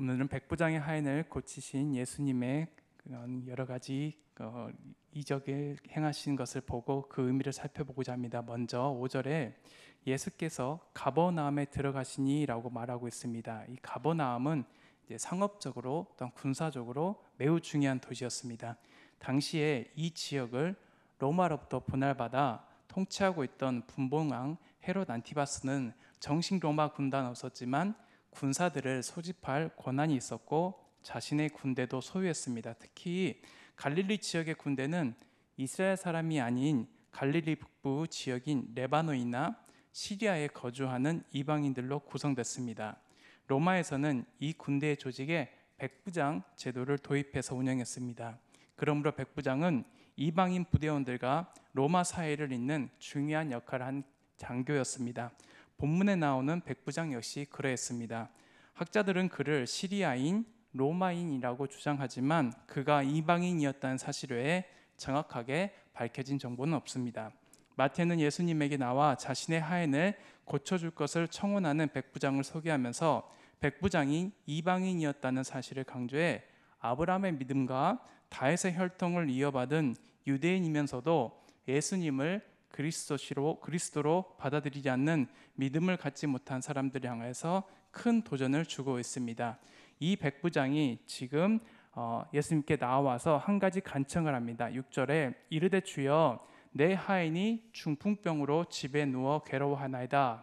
오늘은 백부장의 하인을 고치신 예수님의 그런 여러 가지 이적을 행하신 것을 보고 그 의미를 살펴보고자 합니다. 먼저 5절에 예수께서 가버나움에 들어가시니 라고 말하고 있습니다. 이 가버나움은 이제 상업적으로 또한 군사적으로 매우 중요한 도시였습니다. 당시에 이 지역을 로마로부터 분할받아 통치하고 있던 분봉왕 헤롯 안티바스는 정식 로마 군단은 없었지만 군사들을 소집할 권한이 있었고 자신의 군대도 소유했습니다. 특히 갈릴리 지역의 군대는 이스라엘 사람이 아닌 갈릴리 북부 지역인 레바논이나 시리아에 거주하는 이방인들로 구성됐습니다. 로마에서는 이 군대의 조직에 백부장 제도를 도입해서 운영했습니다. 그러므로 백부장은 이방인 부대원들과 로마 사회를 잇는 중요한 역할을 한 장교였습니다. 본문에 나오는 백부장 역시 그러했습니다. 학자들은 그를 시리아인, 로마인이라고 주장하지만 그가 이방인이었다는 사실 외에 정확하게 밝혀진 정보는 없습니다. 마태는 예수님에게 나와 자신의 하인을 고쳐줄 것을 청혼하는 백부장을 소개하면서 백부장이 이방인이었다는 사실을 강조해 아브라함의 믿음과 다윗의 혈통을 이어받은 유대인이면서도 예수님을 그리스도로 받아들이지 않는 믿음을 갖지 못한 사람들을 향해서 큰 도전을 주고 있습니다. 이 백부장이 지금 예수님께 나와서 한 가지 간청을 합니다. 6절에 이르되 주여 내 하인이 중풍병으로 집에 누워 괴로워하나이다.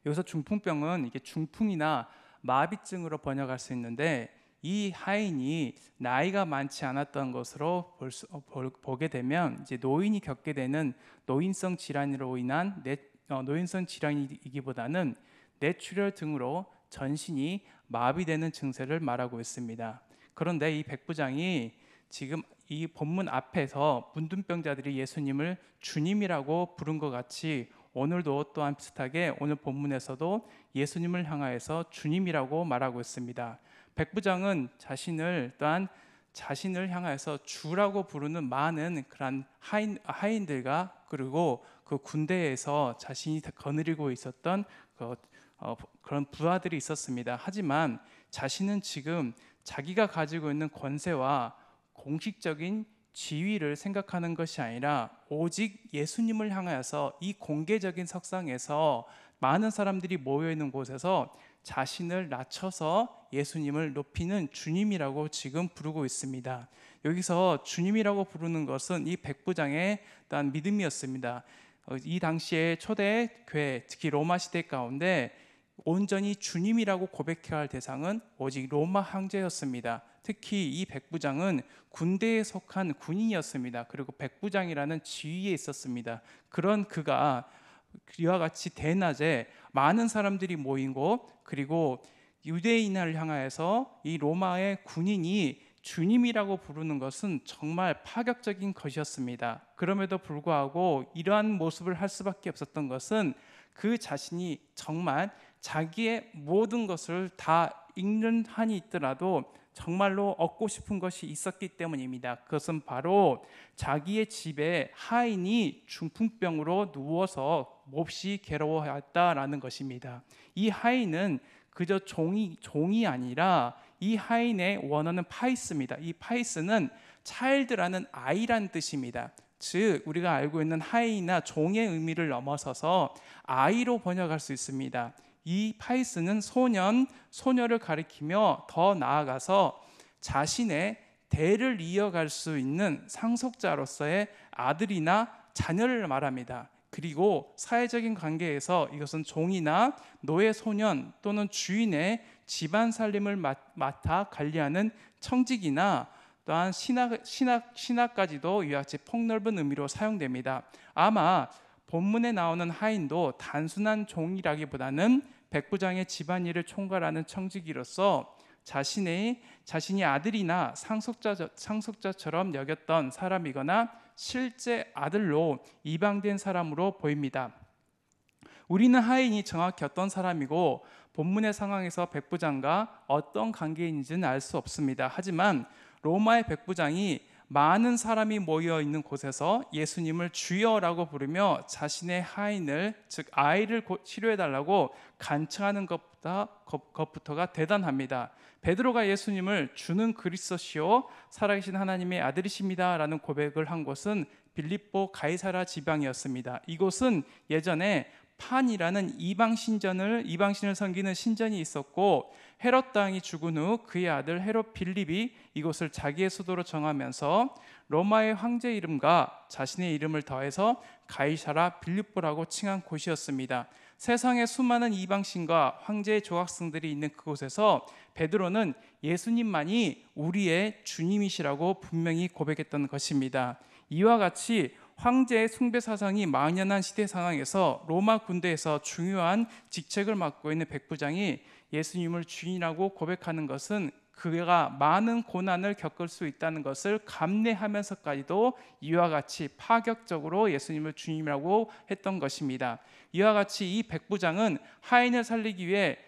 여기서 중풍병은 이게 중풍이나 마비증으로 번역할 수 있는데 이 하인이 나이가 많지 않았던 것으로 보게 되면 이제 노인이 겪게 되는 노인성 질환으로 인한 노인성 질환이기보다는 뇌출혈 등으로 전신이 마비되는 증세를 말하고 있습니다. 그런데 이 백부장이 지금 이 본문 앞에서 문둥병자들이 예수님을 주님이라고 부른 것 같이 오늘도 또한 비슷하게 오늘 본문에서도 예수님을 향하여서 주님이라고 말하고 있습니다. 백부장은 자신을 향하여서 주라고 부르는 많은 그런 하인들과 그리고 그 군대에서 자신이 거느리고 있었던 그런 부하들이 있었습니다. 하지만 자신은 지금 자기가 가지고 있는 권세와 공식적인 지위를 생각하는 것이 아니라 오직 예수님을 향하여서 이 공개적인 석상에서 많은 사람들이 모여 있는 곳에서 자신을 낮춰서 예수님을 높이는 주님이라고 지금 부르고 있습니다. 여기서 주님이라고 부르는 것은 이 백부장의 또한 믿음이었습니다. 이 당시에 초대 교회, 특히 로마 시대 가운데 온전히 주님이라고 고백해야 할 대상은 오직 로마 황제였습니다. 특히 이 백부장은 군대에 속한 군인이었습니다. 그리고 백부장이라는 지위에 있었습니다. 그런 그가 이와 같이 대낮에 많은 사람들이 모인 곳, 그리고 유대인을 향하여서 이 로마의 군인이 주님이라고 부르는 것은 정말 파격적인 것이었습니다. 그럼에도 불구하고 이러한 모습을 할 수밖에 없었던 것은 그 자신이 정말 자기의 모든 것을 다 잃는 한이 있더라도 정말로 얻고 싶은 것이 있었기 때문입니다. 그것은 바로 자기의 집에 하인이 중풍병으로 누워서 몹시 괴로워했다라는 것입니다. 이 하인은 그저 종이 아니라 이 하인의 원어는 파이스입니다. 이 파이스는 차일드라는 아이란 뜻입니다. 즉 우리가 알고 있는 하인이나 종의 의미를 넘어서서 아이로 번역할 수 있습니다. 이 파이스는 소녀를 가리키며 더 나아가서 자신의 대를 이어갈 수 있는 상속자로서의 아들이나 자녀를 말합니다. 그리고 사회적인 관계에서 이것은 종이나 노예 소년 또는 주인의 집안 살림을 맡아 관리하는 청직이나 또한 신하까지도 이와 같이 폭넓은 의미로 사용됩니다. 아마 본문에 나오는 하인도 단순한 종이라기보다는 백부장의 집안일을 총괄하는 청지기로서 자신이 아들이나 상속자처럼 여겼던 사람이거나 실제 아들로 입양된 사람으로 보입니다. 우리는 하인이 정확히 어떤 사람이고 본문의 상황에서 백부장과 어떤 관계인지는 알 수 없습니다. 하지만 로마의 백부장이 많은 사람이 모여 있는 곳에서 예수님을 주여라고 부르며 자신의 하인을, 즉 아이를 치료해달라고 간청하는 것 것부터가 대단합니다. 베드로가 예수님을 주는 그리스도시요 살아계신 하나님의 아들이십니다 라는 고백을 한 곳은 빌립보 가이사라 지방이었습니다. 이곳은 예전에 판이라는 이방신을 섬기는 신전이 있었고, 헤롯 왕이 죽은 후 그의 아들 헤롯 빌립이 이곳을 자기의 수도로 정하면서 로마의 황제 이름과 자신의 이름을 더해서 가이사라 빌립보라고 칭한 곳이었습니다. 세상의 수많은 이방신과 황제의 조각승들이 있는 그곳에서 베드로는 예수님만이 우리의 주님이시라고 분명히 고백했던 것입니다. 이와 같이 황제의 숭배 사상이 만연한 시대 상황에서 로마 군대에서 중요한 직책을 맡고 있는 백부장이 예수님을 주인이라고 고백하는 것은 그가 많은 고난을 겪을 수 있다는 것을 감내하면서까지도 이와 같이 파격적으로 예수님을 주님이라고 했던 것입니다. 이와 같이 이 백부장은 하인을 살리기 위해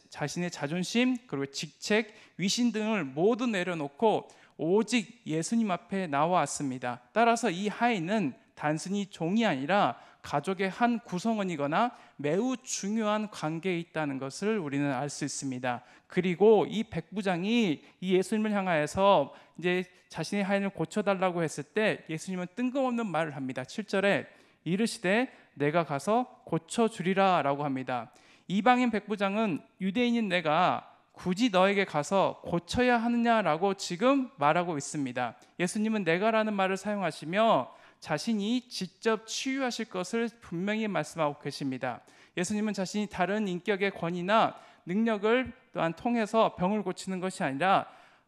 자신의 자존심, 그리고 직책, 위신 등을 모두 내려놓고 오직 예수님 앞에 나왔습니다. 따라서 이 하인은 단순히 종이 아니라 가족의 한 구성원이거나 매우 중요한 관계에 있다는 것을 우리는 알 수 있습니다. 그리고 이 백부장이 이 예수님을 향하여서 이제 자신의 하인을 고쳐달라고 했을 때 예수님은 뜬금없는 말을 합니다. 7절에 이르시되 내가 가서 고쳐주리라 라고 합니다. 이방인 백부장은 유대인인 내가 굳이 너에게 가서 고쳐야 하느냐라고 지금 말하고 있습니다. 예수님은 내가라는 말을 사용하시며 자신이 직접 치유하실 것을 분명히 말씀하고 계십니다. 예수님은 자신이 다른 인격의 권위나 능력을 또한 통해서 병을 고치는 것이 아니라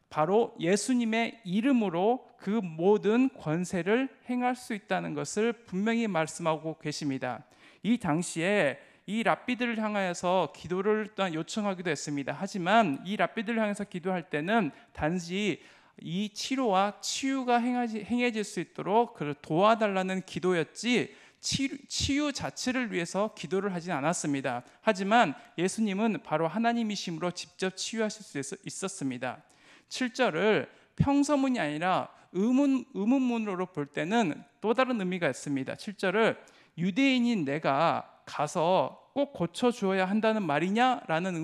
바로 예수님의 이름으로 그 모든 권세를 행할 수 있다는 것을 분명히 말씀하고 계십니다. 이 당시에 이 랍비들을 향하여서 기도를 또한 요청하기도 했습니다. 하지만 이 랍비들을 향해서 기도할 때는 단지 이 치료와 치유가 행해질 수 있도록 그를 도와달라는 기도였지 치유 자체를 위해서 기도를 하진 않았습니다. 하지만 예수님은 바로 하나님이심으로 직접 치유하실 수 있었습니다. 7절을 평서문이 아니라 의문문으로 볼 때는 또 다른 의미가 있습니다. 7절을 유대인인 내가 가서 꼭 고쳐주어야 한다는 말이냐라는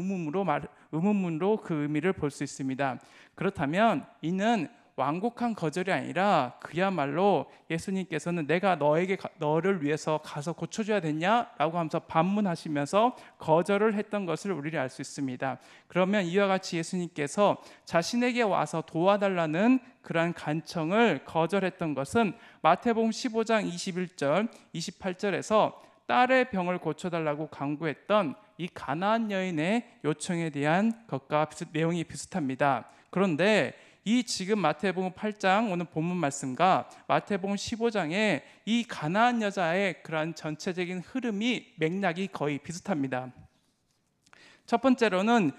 의문문으로 그 의미를 볼 수 있습니다. 그렇다면 이는 완곡한 거절이 아니라 그야말로 예수님께서는 내가 너를 위해서 가서 고쳐줘야 되냐라고 하면서 반문하시면서 거절을 했던 것을 우리가 알 수 있습니다. 그러면 이와 같이 예수님께서 자신에게 와서 도와달라는 그러한 간청을 거절했던 것은 마태복음 15장 21절 28절에서 딸의 병을 고쳐달라고 간구했던 이 가나안 여인의 요청에 대한 것과 내용이 비슷합니다. 그런데 이 지금 마태복음 8장 오늘 본문 말씀과 마태복음 15장의 이 가나안 여자의 그러한 전체적인 흐름이 맥락이 거의 비슷합니다. 첫 번째로는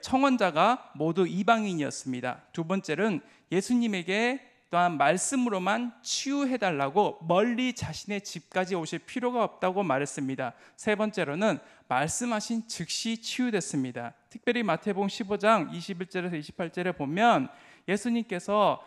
청혼자가 모두 이방인이었습니다. 두 번째는 예수님에게 또한 말씀으로만 치유해달라고 멀리 자신의 집까지 오실 필요가 없다고 말했습니다. 세 번째로는 말씀하신 즉시 치유됐습니다. 특별히 마태복음 15장 21절에서 28절에 보면 예수님께서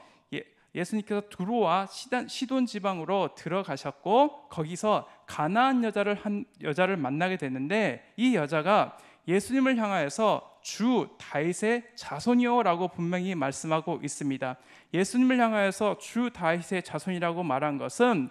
두로와 시돈 지방으로 들어가셨고 거기서 가나안 여자를 만나게 됐는데 이 여자가 예수님을 향하여서 주 다윗의 자손이요라고 분명히 말씀하고 있습니다. 예수님을 향하여서 주 다윗의 자손이라고 말한 것은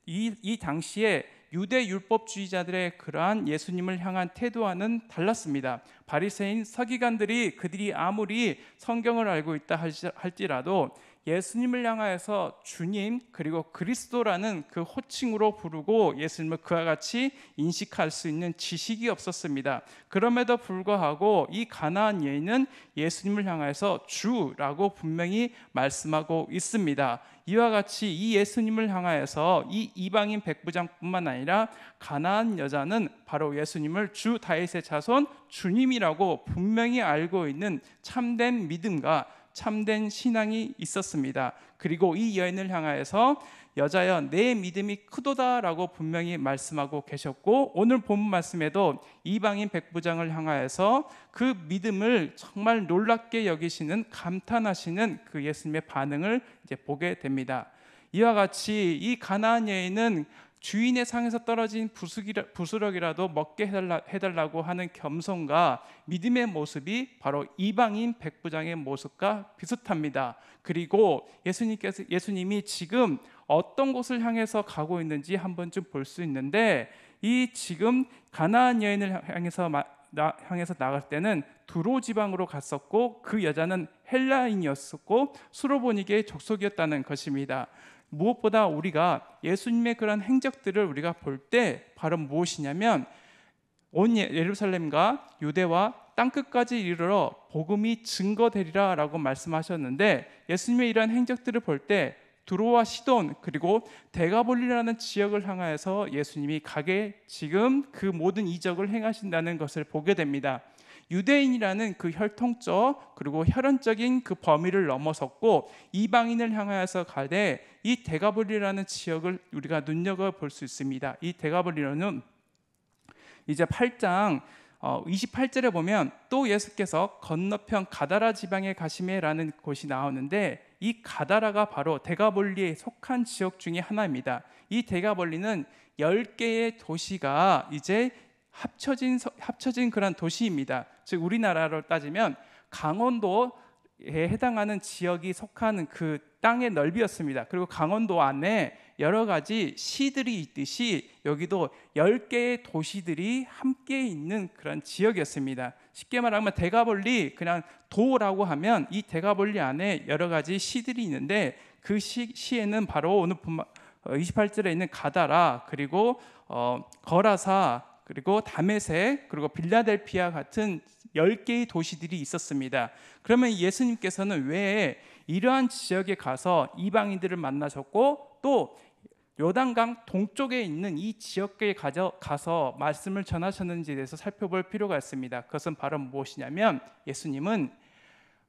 이 당시에 유대 율법주의자들의 그러한 예수님을 향한 태도와는 달랐습니다. 바리새인 서기관들이 그들이 아무리 성경을 알고 있다 할지라도 예수님을 향하여서 주님 그리고 그리스도라는 그 호칭으로 부르고 예수님을 그와 같이 인식할 수 있는 지식이 없었습니다. 그럼에도 불구하고 이 가나안 여인은 예수님을 향하여서 주라고 분명히 말씀하고 있습니다. 이와 같이 이 예수님을 향하여서 이 이방인 백부장뿐만 아니라 가나안 여자는 바로 예수님을 주 다윗의 자손 주님이라고 분명히 알고 있는 참된 믿음과 참된 신앙이 있었습니다. 그리고 이 여인을 향하여서 여자여 내 믿음이 크도다라고 분명히 말씀하고 계셨고 오늘 본문 말씀에도 이방인 백부장을 향하여서 그 믿음을 정말 놀랍게 여기시는 감탄하시는 그 예수님의 반응을 이제 보게 됩니다. 이와 같이 이 가나안 여인은 주인의 상에서 떨어진 부스럭이라도 먹게 해달라고 하는 겸손과 믿음의 모습이 바로 이방인 백부장의 모습과 비슷합니다. 그리고 예수님이 지금 어떤 곳을 향해서 가고 있는지 한 번쯤 볼 수 있는데, 이 지금 가나안 여인을 향해서 나갈 때는 두로 지방으로 갔었고, 그 여자는 헬라인이었었고 수로보니게의 족속이었다는 것입니다. 무엇보다 우리가 예수님의 그런 행적들을 우리가 볼 때 바로 무엇이냐면, 온 예루살렘과 유대와 땅끝까지 이르러 복음이 증거되리라 라고 말씀하셨는데, 예수님의 이러한 행적들을 볼 때 두로와 시돈 그리고 데가볼리라는 지역을 향하여서 예수님이 가게 지금 그 모든 이적을 행하신다는 것을 보게 됩니다. 유대인이라는 그 혈통적 그리고 혈연적인 그 범위를 넘어섰고 이방인을 향하여서 가되, 이 데가볼리라는 지역을 우리가 눈여겨볼 수 있습니다. 이 데가볼리는 이제 8장 28절에 보면 또 예수께서 건너편 가다라 지방에 가시매라는 곳이 나오는데, 이 가다라가 바로 데가볼리에 속한 지역 중에 하나입니다. 이 데가볼리는 10개의 도시가 이제 합쳐진 그런 도시입니다. 즉 우리나라로 따지면 강원도에 해당하는 지역이 속한 그 땅의 넓이였습니다. 그리고 강원도 안에 여러 가지 시들이 있듯이 여기도 10개의 도시들이 함께 있는 그런 지역이었습니다. 쉽게 말하면 데가볼리, 그냥 도라고 하면 이 데가볼리 안에 여러 가지 시들이 있는데, 그 시에는 바로 오늘 28절에 있는 가다라, 그리고 거라사, 그리고 다메섹, 그리고 빌라델피아 같은 10개의 도시들이 있었습니다. 그러면 예수님께서는 왜 이러한 지역에 가서 이방인들을 만나셨고 또 요단강 동쪽에 있는 이 지역에 가서 말씀을 전하셨는지에 대해서 살펴볼 필요가 있습니다. 그것은 바로 무엇이냐면, 예수님은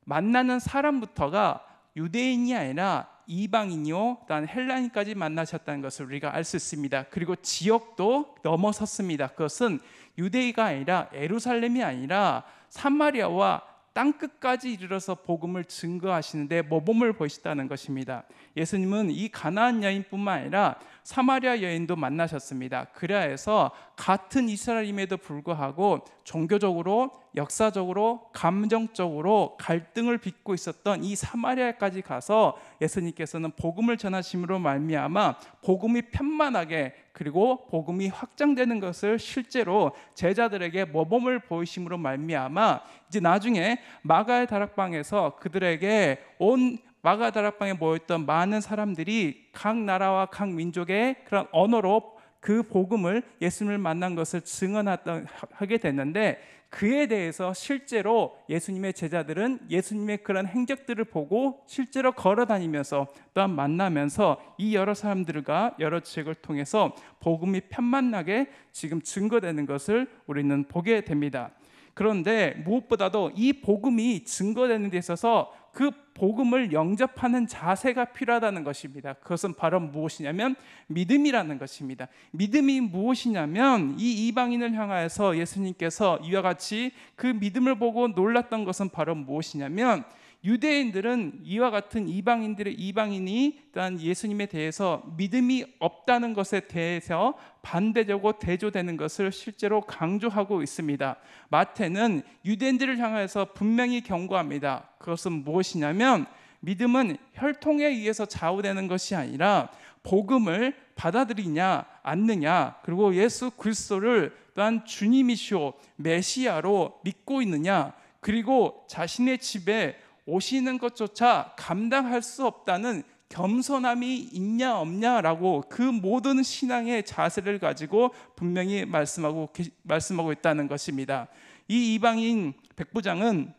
만나는 사람부터가 유대인이 아니라 이방인이요 또한 헬라인까지 만나셨다는 것을 우리가 알 수 있습니다. 그리고 지역도 넘어섰습니다. 그것은 유대가 아니라 예루살렘이 아니라 사마리아와 땅끝까지 이르러서 복음을 증거하시는데 모범을 보이셨다는 것입니다. 예수님은 이 가나안 여인뿐만 아니라 사마리아 여인도 만나셨습니다. 그래야 해서 같은 이스라엘임에도 불구하고 종교적으로, 역사적으로, 감정적으로 갈등을 빚고 있었던 이 사마리아까지 가서 예수님께서는 복음을 전하심으로 말미암아 복음이 편만하게 그리고 복음이 확장되는 것을 실제로 제자들에게 모범을 보이심으로 말미암아 이제 나중에 마가의 다락방에서 그들에게 온 마가 다락방에 모였던 많은 사람들이 각 나라와 각 민족의 그런 언어로 그 복음을, 예수님을 만난 것을 증언하게 됐는데, 그에 대해서 실제로 예수님의 제자들은 예수님의 그런 행적들을 보고 실제로 걸어다니면서 또한 만나면서 이 여러 사람들과 여러 지역을 통해서 복음이 편만나게 지금 증거되는 것을 우리는 보게 됩니다. 그런데 무엇보다도 이 복음이 증거되는 데 있어서 그 복음을 영접하는 자세가 필요하다는 것입니다. 그것은 바로 무엇이냐면 믿음이라는 것입니다. 믿음이 무엇이냐면, 이 이방인을 향하여서 예수님께서 이와 같이 그 믿음을 보고 놀랐던 것은 바로 무엇이냐면, 유대인들은 이와 같은 이방인이 또한 예수님에 대해서 믿음이 없다는 것에 대해서 반대적으로 대조되는 것을 실제로 강조하고 있습니다. 마태는 유대인들을 향해서 분명히 경고합니다. 그것은 무엇이냐면, 믿음은 혈통에 의해서 좌우되는 것이 아니라 복음을 받아들이냐 않느냐, 그리고 예수 그리스도를 또한 주님이시오 메시아로 믿고 있느냐, 그리고 자신의 집에 오시는 것조차 감당할 수 없다는 겸손함이 있냐 없냐라고 그 모든 신앙의 자세를 가지고 분명히 말씀하고 있다는 것입니다. 이 이방인 백부장은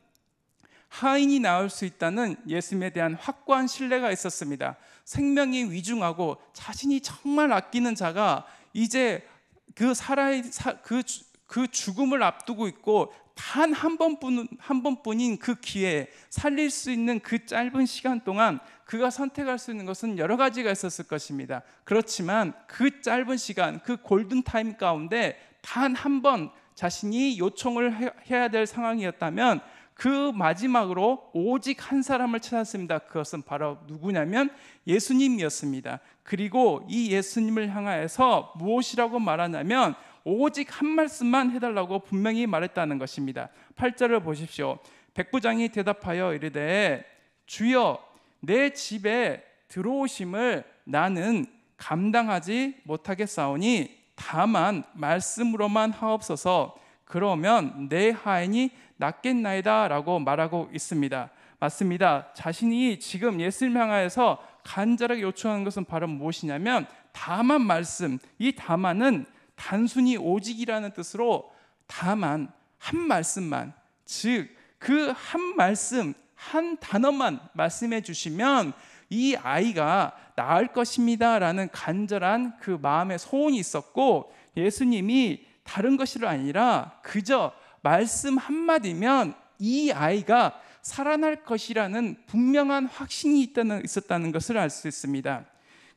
하인이 나올 수 있다는 예수님에 대한 확고한 신뢰가 있었습니다. 생명이 위중하고 자신이 정말 아끼는 자가 이제 그 죽음을 앞두고 있고 단 한 번뿐인 그 기회에 살릴 수 있는 그 짧은 시간 동안 그가 선택할 수 있는 것은 여러 가지가 있었을 것입니다. 그렇지만 그 짧은 시간, 그 골든타임 가운데 단 한 번 자신이 요청을 해야 될 상황이었다면 그 마지막으로 오직 한 사람을 찾았습니다. 그것은 바로 누구냐면 예수님이었습니다. 그리고 이 예수님을 향하여서 무엇이라고 말하냐면 오직 한 말씀만 해달라고 분명히 말했다는 것입니다. 8절을 보십시오. 백부장이 대답하여 이르되 주여 내 집에 들어오심을 나는 감당하지 못하겠사오니 다만 말씀으로만 하옵소서. 그러면 내 하인이 낫겠나이다 라고 말하고 있습니다. 맞습니다. 자신이 지금 예수님 향하여서 간절하게 요청하는 것은 바로 무엇이냐면 다만 말씀. 이 다만은 단순히 오직이라는 뜻으로 다만 한 말씀만, 즉 그 한 말씀 한 단어만 말씀해 주시면 이 아이가 나을 것입니다 라는 간절한 그 마음의 소원이 있었고, 예수님이 다른 것이 아니라 그저 말씀 한마디면 이 아이가 살아날 것이라는 분명한 확신이 있었다는 것을 알 수 있습니다.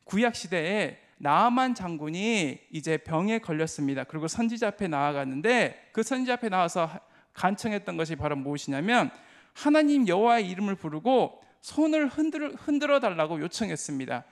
구약시대에 나아만 장군이 이제 병에 걸렸습니다. 그리고 선지자 앞에 나아갔는데 그 선지자 앞에 나와서 간청했던 것이 바로 무엇이냐면 하나님 여호와의 이름을 부르고 손을 흔들어 달라고 요청했습니다.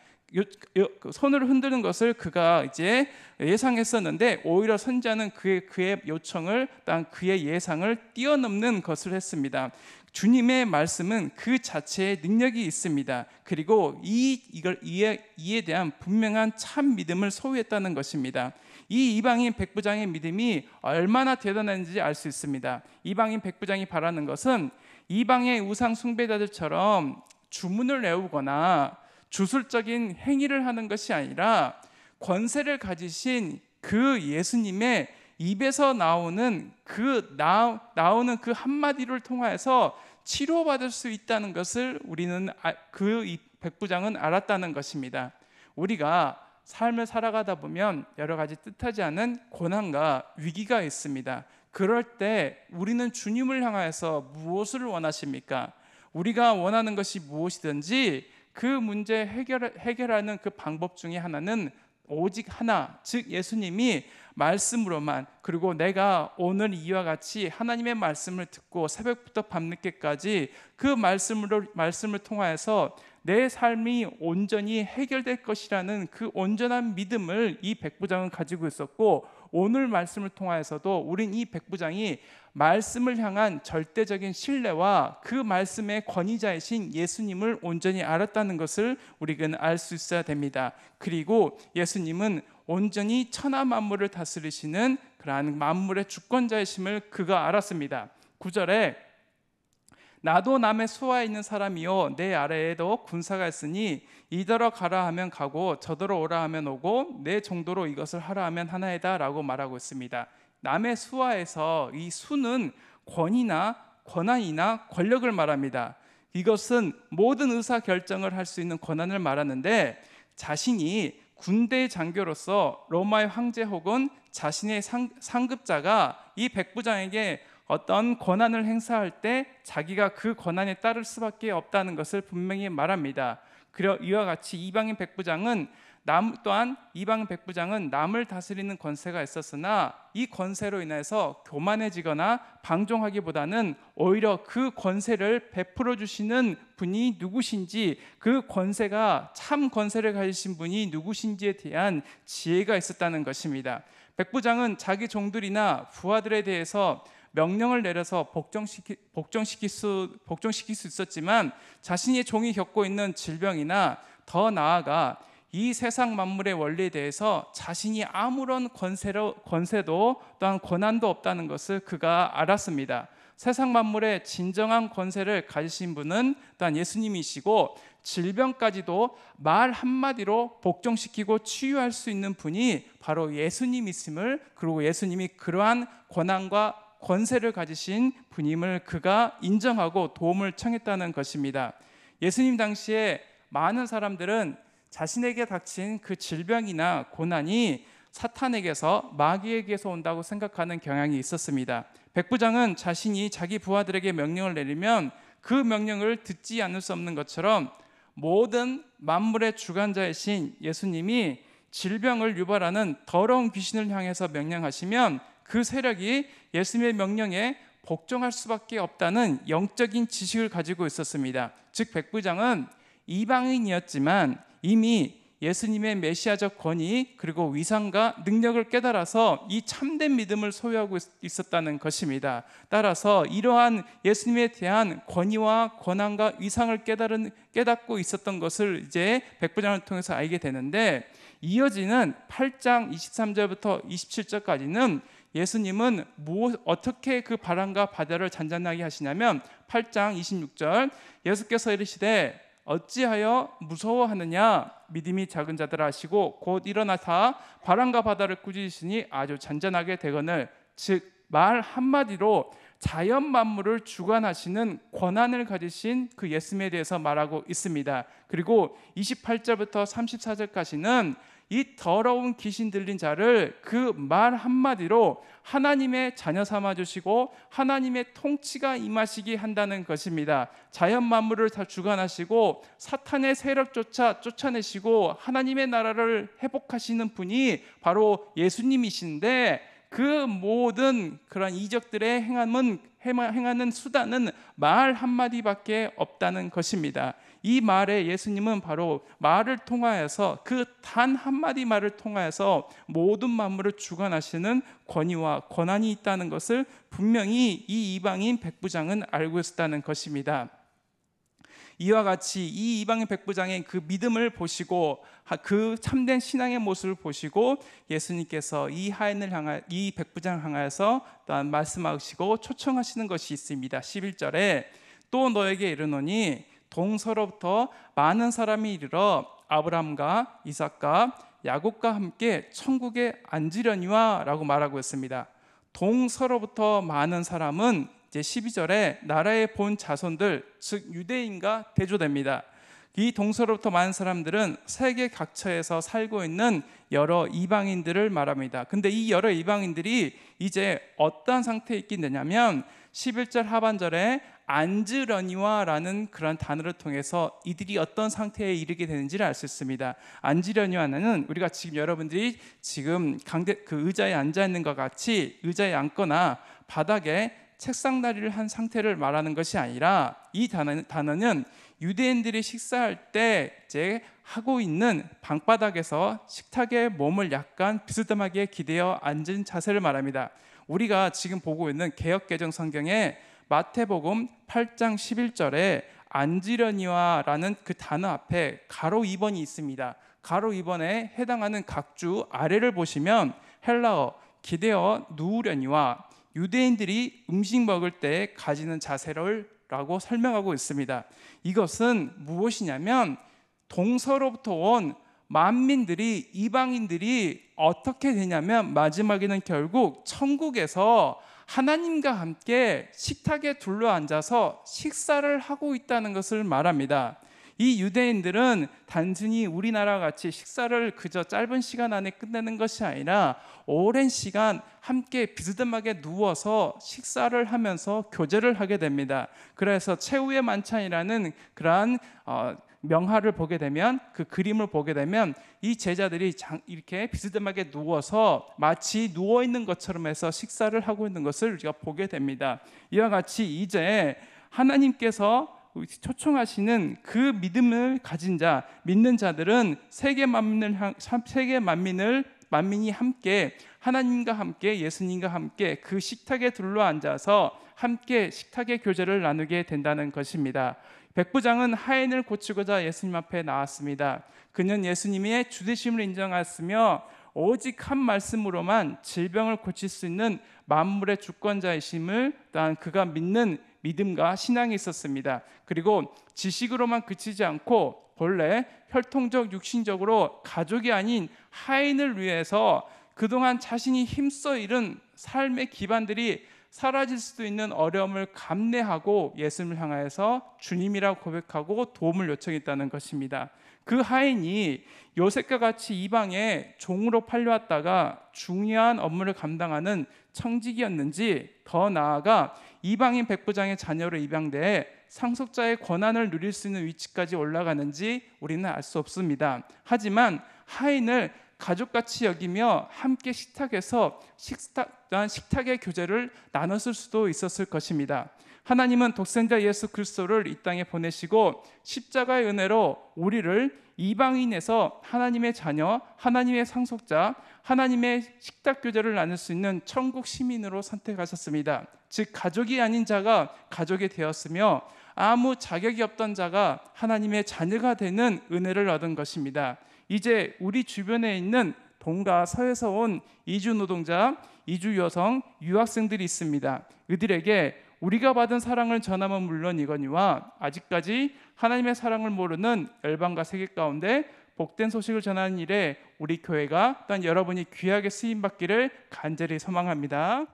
손을 흔드는 것을 그가 이제 예상했었는데 오히려 선지자는 그의 요청을, 그의 예상을 뛰어넘는 것을 했습니다. 주님의 말씀은 그 자체에 능력이 있습니다. 그리고 이에 대한 분명한 참 믿음을 소유했다는 것입니다. 이 이방인 백부장의 믿음이 얼마나 대단한지 알 수 있습니다. 이방인 백부장이 바라는 것은 이방의 우상 숭배자들처럼 주문을 외우거나 주술적인 행위를 하는 것이 아니라 권세를 가지신 그 예수님의 입에서 나오는 그 한마디를 통하여서 치료받을 수 있다는 것을 그 백부장은 알았다는 것입니다. 우리가 삶을 살아가다 보면 여러 가지 뜻하지 않은 고난과 위기가 있습니다. 그럴 때 우리는 주님을 향하여서 무엇을 원하십니까? 우리가 원하는 것이 무엇이든지 그 문제 해결하는 그 방법 중에 하나는 오직 하나, 즉 예수님이 말씀으로만, 그리고 내가 오늘 이와 같이 하나님의 말씀을 듣고 새벽부터 밤늦게까지 그 말씀을 통하여서 내 삶이 온전히 해결될 것이라는 그 온전한 믿음을 이 백부장은 가지고 있었고, 오늘 말씀을 통하여서도 우린 이 백부장이 말씀을 향한 절대적인 신뢰와 그 말씀의 권위자이신 예수님을 온전히 알았다는 것을 우리는 알 수 있어야 됩니다. 그리고 예수님은 온전히 천하 만물을 다스리시는 그러한 만물의 주권자이심을 그가 알았습니다. 9절에 나도 남의 수하에 있는 사람이요 내 아래에도 군사가 있으니 이더러 가라 하면 가고 저더러 오라 하면 오고 내 정도로 이것을 하라 하면 하나이다 라고 말하고 있습니다. 남의 수하에서 이 수는 권한이나 권력을 말합니다. 이것은 모든 의사결정을 할 수 있는 권한을 말하는데, 자신이 군대 장교로서 로마의 황제 혹은 자신의 상급자가 이 백부장에게 어떤 권한을 행사할 때 자기가 그 권한에 따를 수밖에 없다는 것을 분명히 말합니다. 이와 같이 이방인 백부장은 남을 다스리는 권세가 있었으나 이 권세로 인해서 교만해지거나 방종하기보다는 오히려 그 권세를 베풀어 주시는 분이 누구신지, 그 권세가 참 권세를 가지신 분이 누구신지에 대한 지혜가 있었다는 것입니다. 백부장은 자기 종들이나 부하들에 대해서 명령을 내려서 복종시킬 수 있었지만 자신의 종이 겪고 있는 질병이나 더 나아가 이 세상 만물의 원리에 대해서 자신이 아무런 권세도 또한 권한도 없다는 것을 그가 알았습니다. 세상 만물의 진정한 권세를 가지신 분은 또한 예수님이시고, 질병까지도 말 한마디로 복종시키고 치유할 수 있는 분이 바로 예수님이심을, 그리고 예수님이 그러한 권한과 권세를 가지신 분임을 그가 인정하고 도움을 청했다는 것입니다. 예수님 당시에 많은 사람들은 자신에게 닥친 그 질병이나 고난이 사탄에게서, 마귀에게서 온다고 생각하는 경향이 있었습니다. 백부장은 자신이 자기 부하들에게 명령을 내리면 그 명령을 듣지 않을 수 없는 것처럼 모든 만물의 주관자이신 예수님이 질병을 유발하는 더러운 귀신을 향해서 명령하시면 그 세력이 예수님의 명령에 복종할 수밖에 없다는 영적인 지식을 가지고 있었습니다. 즉 백부장은 이방인이었지만 이미 예수님의 메시아적 권위 그리고 위상과 능력을 깨달아서 이 참된 믿음을 소유하고 있었다는 것입니다. 따라서 이러한 예수님에 대한 권위와 권한과 위상을 깨닫고 있었던 것을 이제 백부장을 통해서 알게 되는데, 이어지는 8장 23절부터 27절까지는 예수님은 어떻게 그 바람과 바다를 잔잔하게 하시냐면, 8장 26절 예수께서 이르시되 어찌하여 무서워하느냐, 믿음이 작은 자들아 하시고 곧 일어나사 바람과 바다를 꾸짖으시니 아주 잔잔하게 되거늘. 즉 말 한마디로 자연 만물을 주관하시는 권한을 가지신 그 예수님에 대해서 말하고 있습니다. 그리고 28절부터 34절까지는 이 더러운 귀신 들린 자를 그 말 한마디로 하나님의 자녀 삼아주시고 하나님의 통치가 임하시게 한다는 것입니다. 자연 만물을 다 주관하시고 사탄의 세력조차 쫓아내시고 하나님의 나라를 회복하시는 분이 바로 예수님이신데, 그 모든 그런 이적들의 행하는 수단은 말 한마디밖에 없다는 것입니다. 이 말에 예수님은 바로 말을 통하여서, 그 단 한마디 말을 통하여서 모든 만물을 주관하시는 권위와 권한이 있다는 것을 분명히 이 이방인 백부장은 알고 있었다는 것입니다. 이와 같이 이 이방인 백부장의 그 믿음을 보시고 그 참된 신앙의 모습을 보시고 예수님께서 이 백부장을 향하여서 또한 말씀하시고 초청하시는 것이 있습니다. 11절에 또 너에게 이르노니 동서로부터 많은 사람이 이르러 아브라함과 이삭과 야곱과 함께 천국에 앉으려니와 라고 말하고 있습니다. 동서로부터 많은 사람은 이제 12절에 나라의 본 자손들, 즉 유대인과 대조됩니다. 이 동서로부터 많은 사람들은 세계 각처에서 살고 있는 여러 이방인들을 말합니다. 근데 이 여러 이방인들이 이제 어떠한 상태에 있긴 되냐면 11절 하반절에 앉으려니와 라는 그런 단어를 통해서 이들이 어떤 상태에 이르게 되는지를 알 수 있습니다. 앉으려니와는 우리가 지금 여러분들이 지금 그 의자에 앉아 있는 것 같이 의자에 앉거나 바닥에 책상다리를 한 상태를 말하는 것이 아니라, 이 단어는 유대인들이 식사할 때 이제 하고 있는 방바닥에서 식탁에 몸을 약간 비스듬하게 기대어 앉은 자세를 말합니다. 우리가 지금 보고 있는 개역개정 성경에 마태복음 8장 11절에 앉으려니와 라는 그 단어 앞에 가로 2번이 있습니다. 가로 2번에 해당하는 각주 아래를 보시면 헬라어 기대어 누우려니와 유대인들이 음식 먹을 때 가지는 자세를 라고 설명하고 있습니다. 이것은 무엇이냐면 동서로부터 온 만민들이, 이방인들이 어떻게 되냐면 마지막에는 결국 천국에서 하나님과 함께 식탁에 둘러앉아서 식사를 하고 있다는 것을 말합니다. 이 유대인들은 단순히 우리나라와 같이 식사를 그저 짧은 시간 안에 끝내는 것이 아니라 오랜 시간 함께 비스듬하게 누워서 식사를 하면서 교제를 하게 됩니다. 그래서 최후의 만찬이라는 그러한 명화를 보게 되면, 그 그림을 보게 되면 이 제자들이 이렇게 비스듬하게 누워서 마치 누워있는 것처럼 해서 식사를 하고 있는 것을 우리가 보게 됩니다. 이와 같이 이제 하나님께서 초청하시는 그 믿음을 가진 자, 믿는 자들은 세계 만민이 함께 하나님과 함께 예수님과 함께 그 식탁에 둘러앉아서 함께 식탁의 교제를 나누게 된다는 것입니다. 백부장은 하인을 고치고자 예수님 앞에 나왔습니다. 그는 예수님의 주되심을 인정하였으며 오직 한 말씀으로만 질병을 고칠 수 있는 만물의 주권자이심을, 또한 그가 믿는 믿음과 신앙이 있었습니다. 그리고 지식으로만 그치지 않고 본래 혈통적 육신적으로 가족이 아닌 하인을 위해서 그동안 자신이 힘써 이룬 삶의 기반들이 사라질 수도 있는 어려움을 감내하고 예수님을 향하여서 주님이라고 고백하고 도움을 요청했다는 것입니다. 그 하인이 요셉과 같이 이방에 종으로 팔려왔다가 중요한 업무를 감당하는 청직이었는지, 더 나아가 이방인 백부장의 자녀로 입양돼 상속자의 권한을 누릴 수 있는 위치까지 올라가는지 우리는 알 수 없습니다. 하지만 하인을 가족같이 여기며 함께 식탁에서 식탁의 교제를 나눴을 수도 있었을 것입니다. 하나님은 독생자 예수 그리스도를 이 땅에 보내시고 십자가의 은혜로 우리를 이방인에서 하나님의 자녀, 하나님의 상속자, 하나님의 식탁 교제를 나눌 수 있는 천국 시민으로 선택하셨습니다. 즉 가족이 아닌 자가 가족이 되었으며 아무 자격이 없던 자가 하나님의 자녀가 되는 은혜를 얻은 것입니다. 이제 우리 주변에 있는 동과 서에서 온 이주 노동자, 이주 여성, 유학생들이 있습니다. 이들에게 우리가 받은 사랑을 전하면 물론이거니와 아직까지 하나님의 사랑을 모르는 열방과 세계 가운데 복된 소식을 전하는 일에 우리 교회가 또한 여러분이 귀하게 쓰임받기를 간절히 소망합니다.